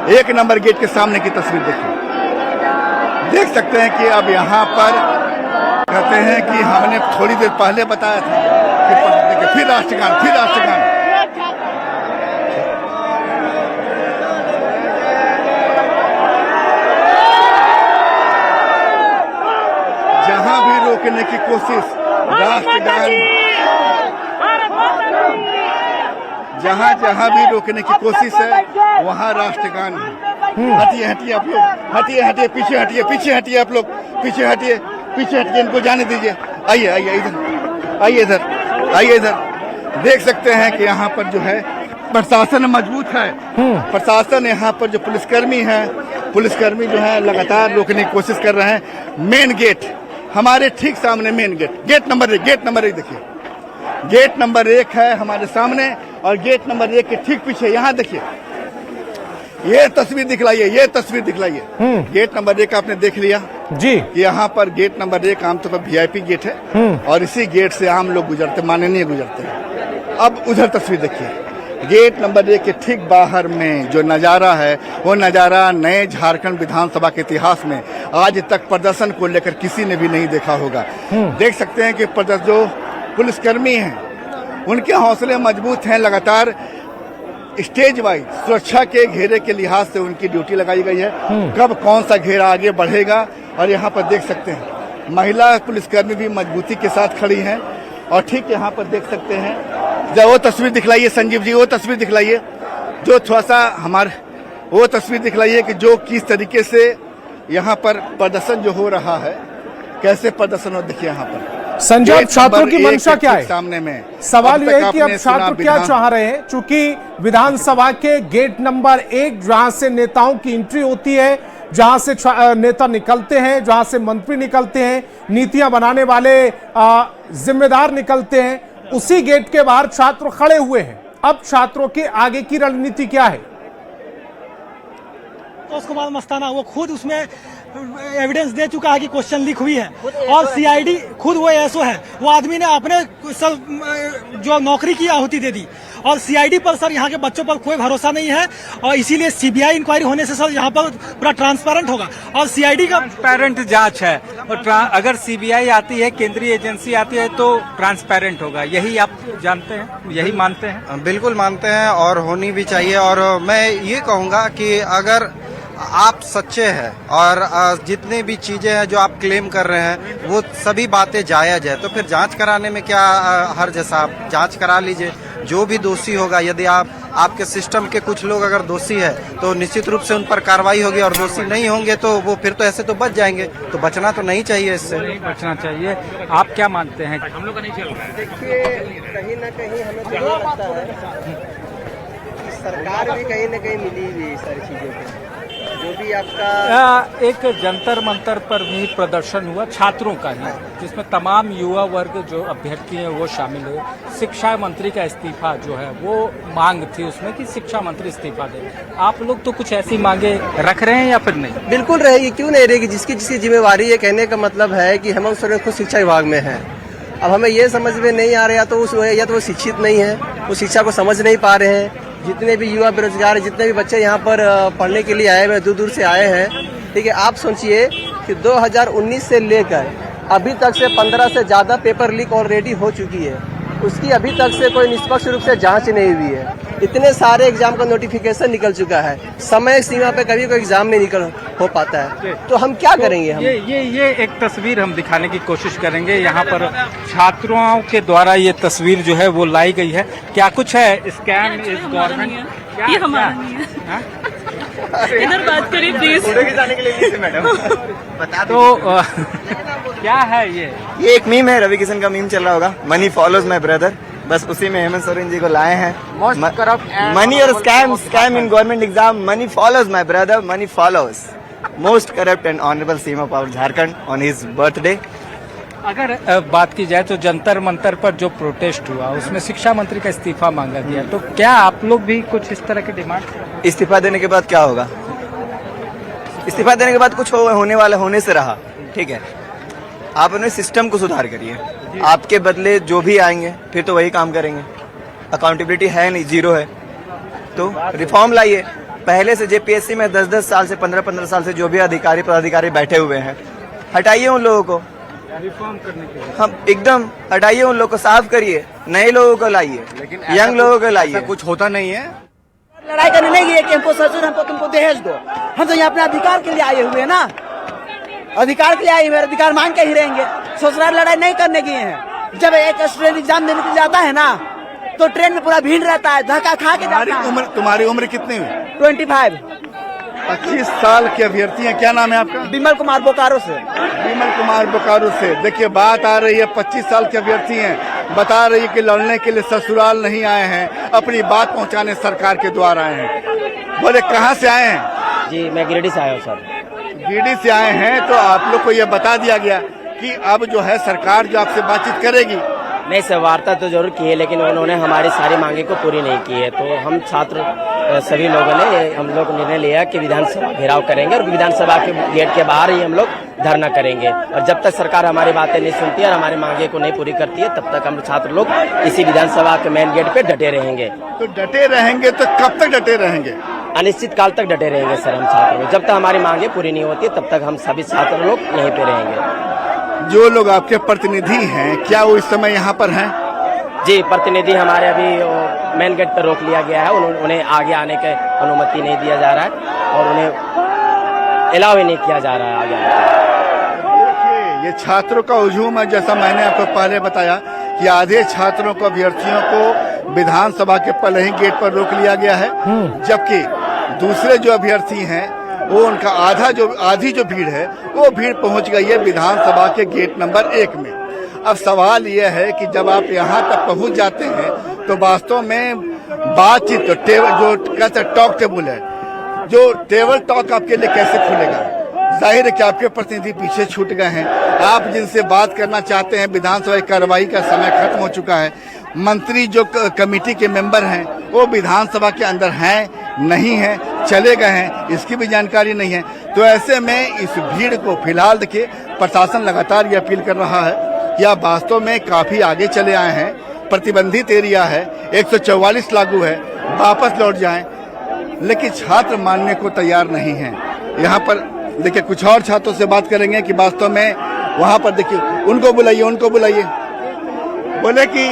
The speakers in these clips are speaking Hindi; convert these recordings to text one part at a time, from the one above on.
1 नंबर गेट के सामने की तस्वीर देखिए। देख सकते हैं कि अब यहाँ पर कहते हैं कि हमने थोड़ी देर पहले बताया था कि फिर राष्ट्रगान, फिर राष्ट्रगान। जहां भी रोकने की कोशिश राष्ट्रगान, जहां जहां भी रोकने की कोशिश है वहां राष्ट्रगान है। हटिए हटिए आप लोग, हटिए हटिए, पीछे हटिए, पीछे हटिए आप लोग, पीछे हटिए, पीछे हटिए, इनको जाने दीजिए। आइए आइए इधर, आइए इधर, आइए इधर। देख सकते हैं कि यहाँ पर जो है प्रशासन मजबूत है। प्रशासन यहाँ पर जो पुलिसकर्मी है, पुलिसकर्मी जो है लगातार रोकने की कोशिश कर रहे हैं। मेन गेट हमारे ठीक सामने, main gate, gate number 1, gate number 1 देखिए, गेट नंबर 1 है हमारे सामने और गेट नंबर 1 के ठीक पीछे यहाँ देखिए, ये तस्वीर दिखलाइए, ये तस्वीर दिखलाइए। गेट नंबर 1 आपने देख लिया जी कि यहाँ पर गेट नंबर 1 आमतौर पर VIP गेट है और इसी गेट से आम लोग गुजरते, माननीय गुजरते हैं। अब उधर तस्वीर देखिए, गेट नंबर 1 के ठीक बाहर में जो नजारा है वो नजारा नए झारखंड विधानसभा के इतिहास में आज तक प्रदर्शन को लेकर किसी ने भी नहीं देखा होगा। देख सकते हैं कि जो पुलिसकर्मी हैं उनके हौसले मजबूत हैं। लगातार स्टेज वाइज सुरक्षा के घेरे के लिहाज से उनकी ड्यूटी लगाई गई है। कब कौन सा घेरा आगे बढ़ेगा, और यहाँ पर देख सकते हैं महिला पुलिसकर्मी भी मजबूती के साथ खड़ी हैं। और ठीक यहाँ पर देख सकते हैं, जब वो तस्वीर दिखलाइए संजीव जी, वो तस्वीर दिखलाइए जो थोड़ा सा हमारे, वो तस्वीर दिखलाइए कि जो किस तरीके से यहाँ पर प्रदर्शन जो हो रहा है, कैसे प्रदर्शन हो। देखिए यहाँ पर संजय, छात्रों की मंशा क्या है? सामने में सवाल यह है कि अब छात्र क्या चाह रहे हैं, चूंकि विधानसभा के गेट नंबर 1 जहां से नेताओं की एंट्री होती है, जहां से नेता निकलते हैं, जहां से मंत्री निकलते हैं, नीतियां बनाने वाले जिम्मेदार निकलते हैं, उसी गेट के बाहर छात्र खड़े हुए हैं। अब छात्रों के आगे की रणनीति क्या है? तो उसके बाद मस्ताना वो खुद उसमें एविडेंस दे चुका है कि क्वेश्चन लीक हुई है, और CID खुद वो एसओ है, वो आदमी ने अपने सब जो नौकरी की आहुति दे दी, और CID पर सर यहाँ के बच्चों पर कोई भरोसा नहीं है, और इसीलिए CBI इंक्वायरी होने से सर यहाँ पर पूरा ट्रांसपेरेंट होगा, और CID का ट्रांसपेरेंट जांच है। और अगर CBI आती है, केंद्रीय एजेंसी आती है, तो ट्रांसपेरेंट होगा। यही आप जानते हैं, यही मानते हैं? बिल्कुल मानते हैं और होनी भी चाहिए। और मैं ये कहूँगा कि अगर आप सच्चे हैं और जितने भी चीजें हैं जो आप क्लेम कर रहे हैं वो सभी बातें जायज है, तो फिर जांच कराने में क्या हर्ज है साहब? जांच करा लीजिए। जो भी दोषी होगा, यदि आपके सिस्टम के कुछ लोग अगर दोषी है तो निश्चित रूप से उन पर कार्रवाई होगी, और दोषी नहीं होंगे तो वो फिर तो ऐसे तो बच जाएंगे। तो बचना तो नहीं चाहिए, इससे नहीं बचना चाहिए। आप क्या मानते हैं? हम लोग का नहीं चल रहा है। देखिए, कहीं ना कहीं हमें तो ये लगता है कि सरकार भी कहीं ना कहीं मिली हुई है सारी चीजों को। जो भी आपका एक जंतर मंतर पर भी प्रदर्शन हुआ छात्रों का ही, जिसमें तमाम युवा वर्ग जो अभ्यर्थी हैं वो शामिल हुए। शिक्षा मंत्री का इस्तीफा जो है वो मांग थी उसमें कि शिक्षा मंत्री इस्तीफा दे। आप लोग तो कुछ ऐसी मांगे रख रहे हैं या फिर नहीं? बिल्कुल रहेगी, क्यों नहीं रहेगी। जिसकी जिसकी जिम्मेवारी है, कहने का मतलब है कि हेमंत सोरेन खुद शिक्षा विभाग में है। अब हमें ये समझ में नहीं आ रहा, या तो वो शिक्षित नहीं है, वो शिक्षा को समझ नहीं पा रहे हैं। जितने भी युवा बेरोजगार, जितने भी बच्चे यहाँ पर पढ़ने के लिए आए हुए, दूर दूर से आए हैं, ठीक है। आप सोचिए कि 2019 से लेकर अभी तक से 15 से ज्यादा पेपर लीक ऑलरेडी हो चुकी है। उसकी अभी तक से कोई निष्पक्ष रूप से जांच नहीं हुई है। इतने सारे एग्जाम का नोटिफिकेशन निकल चुका है, समय सीमा पे कभी कोई एग्जाम नहीं निकल हो पाता है, तो हम क्या करेंगे? हम ये एक तस्वीर हम दिखाने की कोशिश करेंगे। यहाँ पर छात्रों के द्वारा ये तस्वीर जो है वो लाई गई है। क्या कुछ है? स्कैम इज गवर्नमेंट, ये हमारा नहीं है। इधर बात करिए प्लीज। जाने के लिए मैडम बता तो क्या है ये एक मीम है, रवि किशन का मीम चल रहा होगा, मनी फॉलोज माय ब्रदर। बस उसी में हेमंत सोरेन जी को लाए हैं। मनी और scam in government exam, money follows my brother, money follows most corrupt and honourable CM of our Jharkhand on his birthday. अगर बात की जाए तो जंतर मंतर पर जो प्रोटेस्ट हुआ उसमें शिक्षा मंत्री का इस्तीफा मांगा गया, तो क्या आप लोग भी कुछ इस तरह की डिमांड? इस्तीफा देने के बाद क्या होगा? इस्तीफा देने के बाद कुछ होने वाला होने से रहा, ठीक है। आप अपने सिस्टम को सुधार करिए, आपके बदले जो भी आएंगे फिर तो वही काम करेंगे। अकाउंटेबिलिटी है नहीं, जीरो है, तो रिफॉर्म लाइए। पहले से जेपीएससी में 10-10 साल से 15-15 साल से जो भी अधिकारी पदाधिकारी बैठे हुए हैं, हटाइए उन लोगों को, रिफॉर्म करने के लिए। हम एकदम हटाइए उन लोगों को, साफ करिए, नए लोगों को लाइए, लेकिन यंग लोगों को लाइए। कुछ होता नहीं है। लड़ाई करने नहीं गए कि हमको ससुर हमको तुमको दहेज दो। हम तो यहाँ अपने अधिकार के लिए आए हुए हैं ना, अधिकार के लिए आए हुए, अधिकार मांग के ही रहेंगे। ससुराल लड़ाई नहीं करने गए हैं। जब एक स्टूडेंट एग्जाम देने के लिए जाता है ना, तो ट्रेन में पूरा भीड़ रहता है, धक्का खा के जाता है। तुम्हारी उम्र कितनी है? 25। 25 साल के अभ्यर्थी हैं। क्या नाम है आपका? विमल कुमार बोकारो से। विमल कुमार बोकारो से। देखिए, बात आ रही है, 25 साल के अभ्यर्थी हैं, बता रही है कि लड़ने के लिए ससुराल नहीं आए हैं, अपनी बात पहुंचाने सरकार के द्वार आए हैं। बोले कहाँ से आए हैं? जी, मैं गिरिडीह से आया हूँ सर। गिरिडीह से आए हैं, तो आप लोग को ये बता दिया गया कि अब जो है सरकार जो आपसे बातचीत करेगी? नहीं सर, वार्ता तो जरूर की है, लेकिन उन्होंने हमारी सारी मांगे को पूरी नहीं की है। तो हम छात्र सभी लोगों ने हम लोग निर्णय लिया कि विधानसभा घेराव करेंगे और विधानसभा के गेट के बाहर ही हम लोग धरना करेंगे। और जब तक सरकार हमारी बातें नहीं सुनती है और हमारी मांगे को नहीं पूरी करती है, तब तक हम छात्र लोग इसी विधानसभा के मेन गेट पे डटे रहेंगे। तो डटे रहेंगे तो कब तक डटे रहेंगे? अनिश्चित काल तक डटे रहेंगे सर हम छात्र लोग। जब तक हमारी मांगे पूरी नहीं होती, तब तक हम सभी छात्र लोग यहीं पे रहेंगे। जो लोग आपके प्रतिनिधि हैं, क्या वो इस समय यहाँ पर हैं? जी, प्रतिनिधि हमारे अभी मेन गेट पर रोक लिया गया है। उन्हें आगे आने की अनुमति नहीं दिया जा रहा है और उन्हें अलाउ ही नहीं किया जा रहा है आगे आने के। देखिए, ये छात्रों का हुजूम है। जैसा मैंने आपको पहले बताया कि आधे छात्रों को, अभ्यर्थियों को विधानसभा के पहले ही गेट पर रोक लिया गया है, जबकि दूसरे जो अभ्यर्थी हैं वो उनका आधी जो भीड़ है वो भीड़ पहुंच गई है विधानसभा के गेट नंबर 1 में। अब सवाल यह है कि जब आप यहाँ तक पहुंच जाते हैं तो वास्तव में बातचीत, जो कहते टॉक टेबल है, जो टेबल टॉक आपके लिए कैसे खुलेगा? जाहिर है कि आपके प्रतिनिधि पीछे छूट गए हैं। आप जिनसे बात करना चाहते हैं, विधानसभा की कार्रवाई का समय खत्म हो चुका है। मंत्री जो कमेटी के मेंबर हैं वो विधानसभा के अंदर हैं नहीं हैं, चले गए हैं, इसकी भी जानकारी नहीं है। तो ऐसे में इस भीड़ को फिलहाल देखिए, प्रशासन लगातार ये अपील कर रहा है कि आप वास्तव में काफी आगे चले आए हैं, प्रतिबंधित एरिया है, 144 लागू है, वापस लौट जाएं। लेकिन छात्र मानने को तैयार नहीं हैं। यहाँ पर देखिए, कुछ और छात्रों से बात करेंगे कि वास्तव में वहाँ पर देखिए, उनको बुलाइए। बोले कि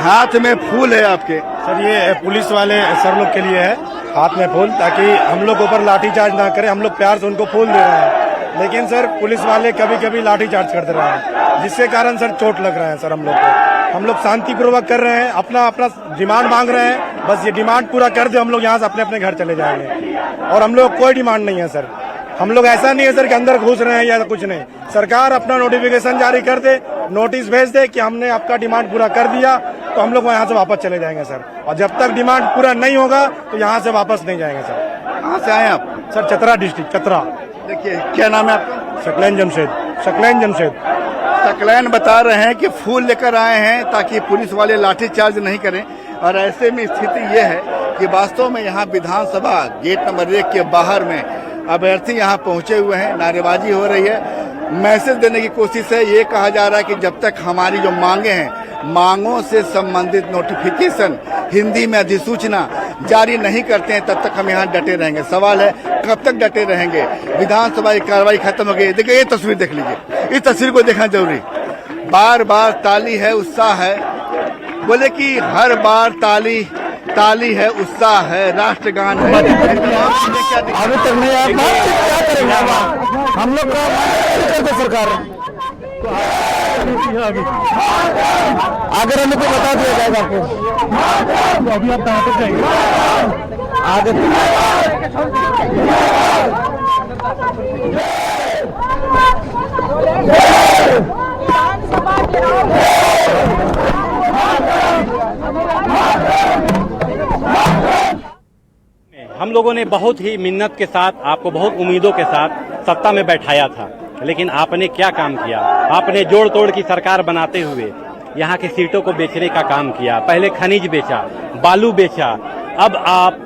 हाथ में फूल है आपके। सर, ये पुलिस वाले सर लोग के लिए है हाथ में फूल, ताकि हम लोग ऊपर लाठीचार्ज ना करें। हम लोग प्यार से उनको फूल दे रहे हैं, लेकिन सर पुलिस वाले कभी कभी लाठीचार्ज करते रहे हैं, जिसके कारण सर चोट लग रहा है। सर हम लोग शांतिपूर्वक कर रहे हैं, अपना डिमांड मांग रहे हैं। बस ये डिमांड पूरा कर दे, हम लोग यहाँ से अपने घर चले जाएंगे। और हम लोग कोई डिमांड नहीं है सर। हम लोग ऐसा नहीं है सर कि अंदर घुस रहे हैं या कुछ नहीं। सरकार अपना नोटिफिकेशन जारी कर दे, नोटिस भेज दे कि हमने आपका डिमांड पूरा कर दिया, तो हम लोग यहाँ से वापस चले जाएंगे सर। और जब तक डिमांड पूरा नहीं होगा तो यहाँ से वापस नहीं जाएंगे सर। कहाँ से आए आप? Sir, Chatra district, Chatra. देखिए, क्या नाम है आपका? शकलैन जमशेद। शकलैन बता रहे हैं कि फूल लेकर आए हैं ताकि पुलिस वाले लाठीचार्ज नहीं करें। और ऐसे में स्थिति यह है कि वास्तव में यहाँ विधानसभा गेट नंबर 1 के बाहर में अभ्यर्थी यहाँ पहुंचे हुए हैं, नारेबाजी हो रही है, मैसेज देने की कोशिश है। ये कहा जा रहा है कि जब तक हमारी जो मांगे हैं, मांगों से संबंधित नोटिफिकेशन, हिंदी में अधिसूचना जारी नहीं करते हैं, तब तक हम यहाँ डटे रहेंगे। सवाल है कब तक डटे रहेंगे? विधानसभा की कार्रवाई खत्म हो गई। देखिए, ये तस्वीर देख लीजिए, इस तस्वीर को देखना जरूरी। बार बार ताली है, उत्साह है। बोले कि हर बार ताली है, उत्साह है, राष्ट्रगान है। अभी तक नहीं आया, क्या करेंगे हम लोग का सरकार। अगर हमें को बता दिया जाएगा आपको, तो अभी आप कहाँ तक जाएंगे आगे? हम लोगों ने बहुत ही मिन्नत के साथ, आपको बहुत उम्मीदों के साथ सत्ता में बैठाया था, लेकिन आपने क्या काम किया? आपने जोड़ तोड़ की सरकार बनाते हुए यहाँ की सीटों को बेचने का काम किया। पहले खनिज बेचा, बालू बेचा, अब आप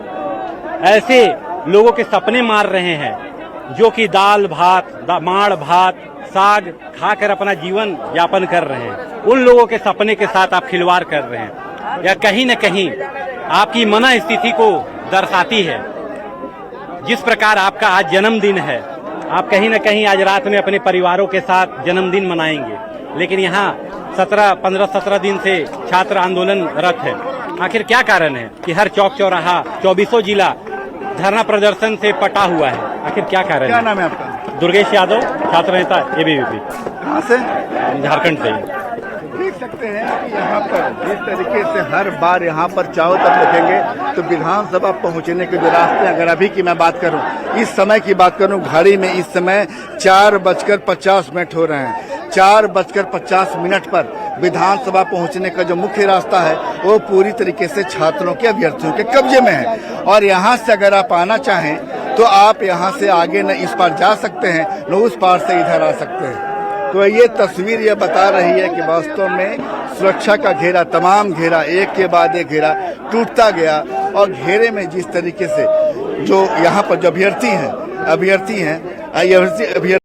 ऐसे लोगों के सपने मार रहे हैं जो कि दाल भात, माड़ भात, साग खाकर अपना जीवन यापन कर रहे हैं। उन लोगों के सपने के साथ आप खिलवाड़ कर रहे हैं। या कहीं न कहीं आपकी मना स्थिति को दर्शाती है। जिस प्रकार आपका आज जन्मदिन है, आप कहीं न कहीं आज रात में अपने परिवारों के साथ जन्मदिन मनाएंगे, लेकिन यहाँ 15-17 दिन से छात्र आंदोलनरत है। आखिर क्या कारण है कि हर चौक चौराहा 24 जिला धरना प्रदर्शन से पटा हुआ है? आखिर क्या कारण क्या है? नाम है आपका? दुर्गेश यादव, छात्र नेता एबीवीपी। कहाँ से? झारखंड से। देख सकते हैं कि यहाँ पर जिस तरीके से हर बार यहाँ पर चारों तरफ देखेंगे तो विधानसभा पहुँचने के जो रास्ते, अगर अभी की मैं बात करूँ, इस समय की बात करूँ, घड़ी में इस समय 4:50 हो रहे हैं। 4:50 पर विधानसभा पहुंचने का जो मुख्य रास्ता है वो पूरी तरीके से छात्रों के, अभ्यर्थियों के कब्जे में है। और यहाँ से अगर आप आना चाहें तो आप यहाँ से आगे न इस पार जा सकते हैं, न उस पार से इधर आ सकते हैं। तो ये तस्वीर ये बता रही है कि वास्तव में सुरक्षा का घेरा, तमाम घेरा, एक के बाद एक घेरा टूटता गया। और घेरे में जिस तरीके से जो यहाँ पर जो अभ्यर्थी हैं